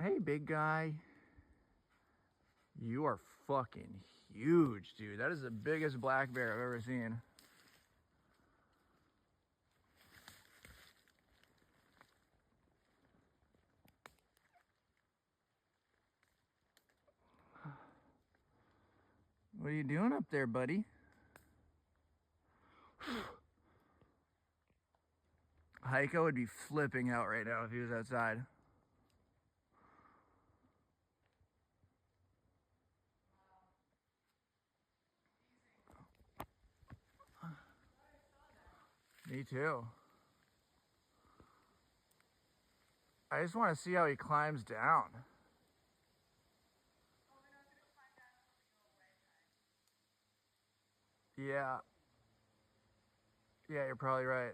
Hey, big guy. You are fucking huge, dude. That is the biggest black bear I've ever seen. What are you doing up there, buddy? Heiko would be flipping out right now if he was outside. Me too. I just want to see how he climbs down. Yeah. Yeah, you're probably right.